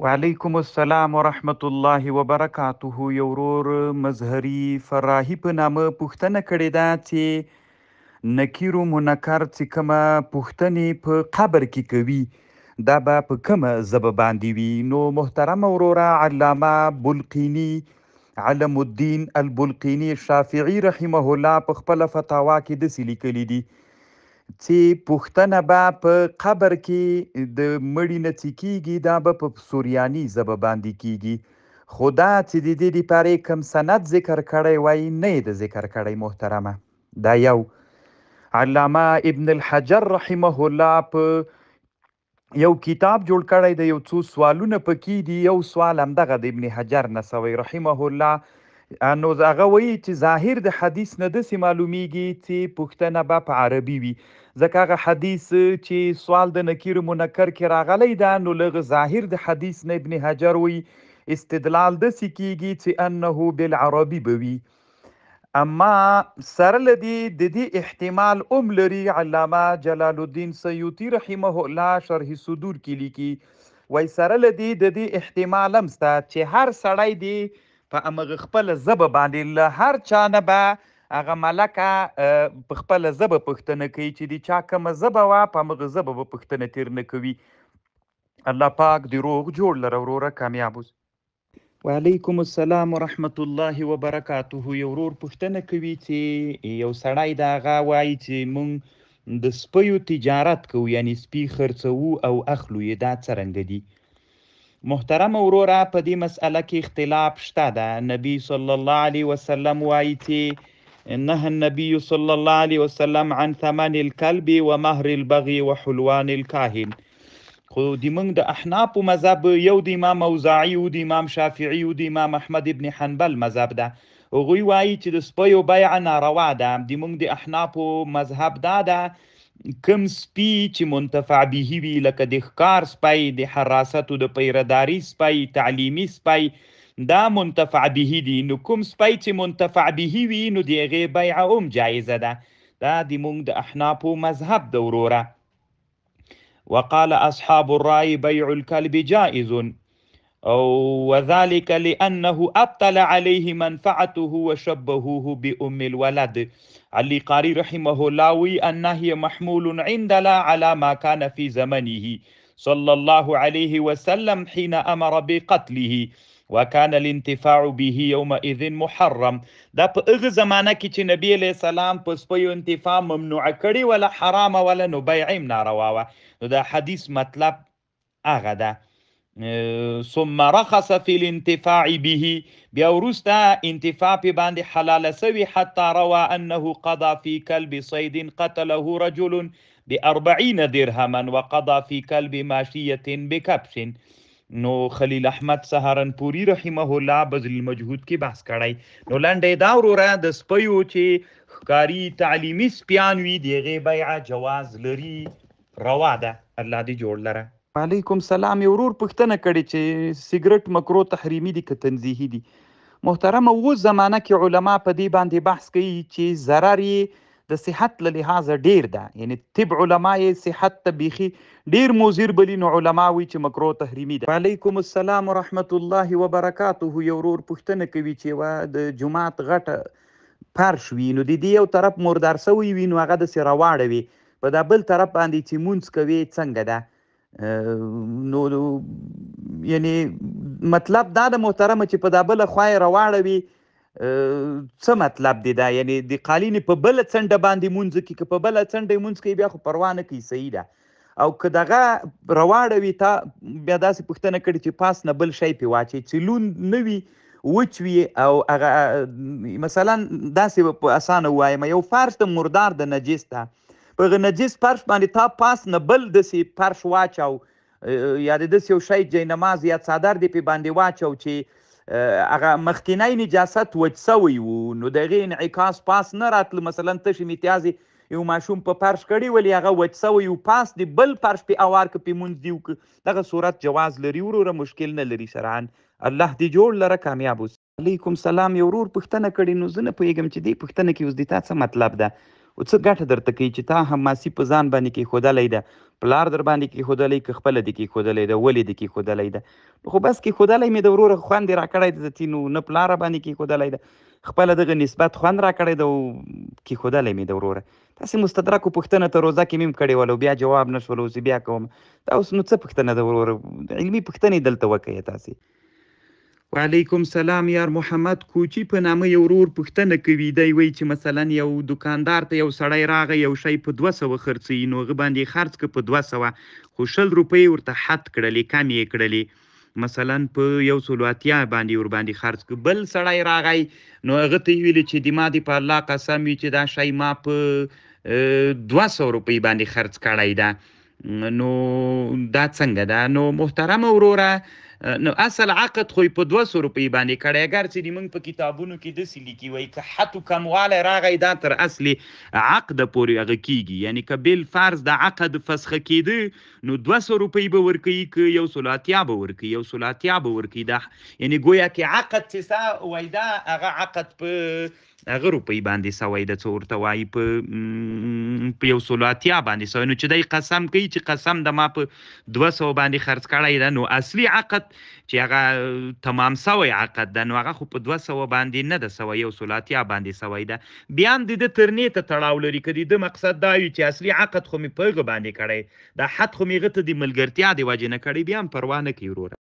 وعلیکم السلام ورحمت الله وبرکاته. یو ورور مظهري فراهي په نامه پوښتنه کړې ده چې نکیر و منکر چې کومه پوښتنې په قبر کې کوي دا به په کومه ژبه باندې وي. نو محترم وروره علامه بلقیني علم الدین البلقیني شافعي رحمه الله په خپله فتاوا کې داسې لیکلي دي چې پوښتنه به په قبر کې د مړي نه څه کېږي دا به په سوریاني ژبه باندې کېږي. خو دا چې د دې دپاره یې کوم سند ذکر کړی وای نه یې د ذکر کړی محترمه. دا یو. علامه ابن الحجر رحمه الله په یو کتاب جوړ کړی د یو څو سوالونه پکې دي. یو سوال همدغه د ابن حجر نه سوی رحمه الله. نو هغه وایي چې ظاهر د حدیث نه داسې معلومیږي چې پوښتنه به په عربي وي، ځکه هغه حدیث چې سوال د نکیر منکر کې راغلی ده نو لږ ظاهر د حدیث نه ابن حجر وایي استدلال داسې کیږي چې انه بالعربي به وي. اما سره له دې د دې احتمال هم لري. علامه جلال الدین سیوطي رحمه الله شرح صدور کې لیکي وای سره له دې د دې احتمال هم شته چې هر سړی دی په همغه خپله ژبه باندې له هر چا نه به هغه ملکه په خپله ژبه پوښتنه کوي چې د چا کومه ژبه وه په همغه ژبه به پوښتنه تیر نه کوي. الله پاک د روغ جوړ لره وروره کامیاب اوسه. وعلیکم السلام ورحمت الله وبرکاته. یو ورور پوښتنه کوي چې یو سړی د هغه وایي چې مونږ د سپیو تجارت کوو، یعنی سپي خرڅوو او اخلو یې، دا څرنګه دي؟ محترم وروره په دې مسئله کې اختلاف شته ده. نبی صلی الله علیه وسلم وایي چې نهى النبي صلی الله علیه وسلم عن ثمن الكلب ومهر البغي وحلوان الكاهن. خو د موږ د احنافو مذهب یو د امام اوزاعي او د امام شافعي او د امام احمد ابن حنبل مذهب ده. هغوی وایي چې د سپیو بیع ناروا ده. د موږ د احنافو مذهب دا ده کم سپي چې منتفع به وي، لکه د ښکار سپی، د حراستو د پیرداري سپی، تعلیمي سپی، دا منتفع به دي. نو کوم سپی چې منتفع به وي نو د هغې بیعه هم جایزه ده. دا د موږ د احنافو مذهب ده وروره. وقال أصحاب الرأي بيع الكلب جائز وذلك لأنه أبطل عليه منفعته وشبهوه بأم الولد. علي قاري رحمه الله النهي محمول عندنا على ما كان في زمنه صلى الله عليه وسلم حين أمر بقتله وكان الانتفاع به يومئذ محرم. دا په هغه زمانه کې چې نبی علیہ السلام په سپیو انتفاع ممنوع کړي ولا حرام ولا نو بیع ناروا وه. نو دا حدیث مطلب هغه ده. ثم رخص في الانتفاع به، بیا وروسته انتفاع پې باندې حلاله سوي، حتی روى انه قضى في كلب صيد قتله رجل ب40 درهما وقضى في كلب ماشية بكبش. نو خلیل احمد سهارنپوري رحمه الله بذل المجهود کې بحث کړی. نو لنډی دا وروره د سپیو چې ښکاري تعلیمي سپیان وي د هغې بیعه جواز لري، روا ده. الله دې جوړ لره. وعلیکم سلام. یو ورور پوښتنه کړې چې سیګرټ مکرو تحریمي دي که تنزیهي دي؟ محترمه اوس زمانه کې علما په دې باندې بحث کوي چې ضرر یې د صحت له لحاظه ډیر ده، یعنی طب علما یې صحت ته بیخي ډیر مضر بلي، نو علما وایي چې مکرو تحریمي ده. وعلیکم السلام ورحمت الله وبرکاته. یو ورور پوښتنه کوي چې د جومات غټه فرش وي نو د دې یو طرف مردار سوی وي نو هغه داسې راواړه وي، په دا بل طرف باندې چې مونځ کوي څنګه ده؟ نو یعنی مطلب دا د محترمه چې په دا بله خوا یې راواړوي څه مطلب دی دا؟ یعنی د قالینې په بله څنډه باندې مونځ کوي، که په بله څنډه یې مونځ کوي بیا خو پروا نه کوي، صحیح ده. او که دغه راواړوي تا بیا داسې پوښتنه کړې چې پاس نه بل شی پې واچوي چې لوند نه وي، وچ وي، او هغه مثلا داسې په اسانه ووایم یو فرش د مردار د نجس ده، په هغه نجس فرش باندې تا پاس نه بل داسې فرش واچو یا د داسې یو شی جینماز یا څادر دې پې باندې واچو چې هغه مخکینی نجاست وچ سوی و، نو د هغې انعکاس پاس نه راتله. مثلا تشې میتیازې یو ماشوم په فرش کړي ولې هغه وچ سوی و، پاس د بل فرش پې اوار که پې مونځ دي وکړه، دغه صورت جواز لري وروره، مشکل نه لري شرعا. الله دې جوړ لره کامیاب اوسه. علیکم سلام. یو ورور پوښتنه کړې، نو زه نه پوهېږم چې دې پوښتنه کې اوس د تا څه مطلب ده او څه ګټه درته کوي چې تا حماسي په ځان باندې کېښودلی ده. پلار در باندې کېښودلی که خپله دې کېښودلی ده ولې دې کېښودلی ده نو خو بس کېښودلی مې د وروره خوند یې راکړی ده ځتي نو نه پلار راباندې کېښودلی ده خپله دغه نسبت خوند راکړی ده او کېښودلی مې د وروره تاسې مستدرکو پوښتنه ته روزه کې مې هم کړې وله بیا جواب نه شول اوس بیا کوم دا اوس نو څه پوښتنه ده وروره علمي پوښتنې دلته وکړئ تاسې وعلیکم سلام یار محمد کوچي په نامه یو ورور پوښتنه کوي دی وایي چې مثلا یو دکاندار ته یو سړی راغی یو شی په 200 خرڅوي نو هغه باندې خرڅ که په 200 خو 100 روپۍ ورته حد کړلې کم یې کړلې مثلا په 180 باندې ور باندې خرڅ که بل سړی راغی نو هغه ته یې ویلې چې د ما دې په الله قسم وي چې دا شی ما په 200 روپۍ باندې خرڅ کړی ده نو دا څنګه ده نو محترمه وروره نو اصل عقد خو په 200 روپۍ باندې کړی اگر چې موږ په کتابونو کې داسې لیکي وایي که حد کموالی راغی دا تر اصل عقد پورې هغه کیږي یعنی که بالفرض د عقد فسخه کېده نو 200 روپۍ به ورکوي که 180 به ورکوي 180 به ورکوي دا یعنی گویا کې عقد چې سا وایي دا هغه عقد په هغه روپۍ باندې سوی ده څه ورته وایي په 180 باندې سوی نو چې دی قسم کوي چې قسم د ما په 200 باندې خرڅ کړی ده نو اصلي عقد چې هغه تمام سوی عقد ده نو هغه خو په 200 باندې نه ده سوی 180 باندې سوی ده بیا هم د ده ترنې ته تړاو لري که د ده مقصد دا وي چې اصلي عقد خو مې په هغه باندې کړی دا حد خو مې هغه ته د ملګرتیا د وجې نه کړی بیا هم پروا نه کوي وروره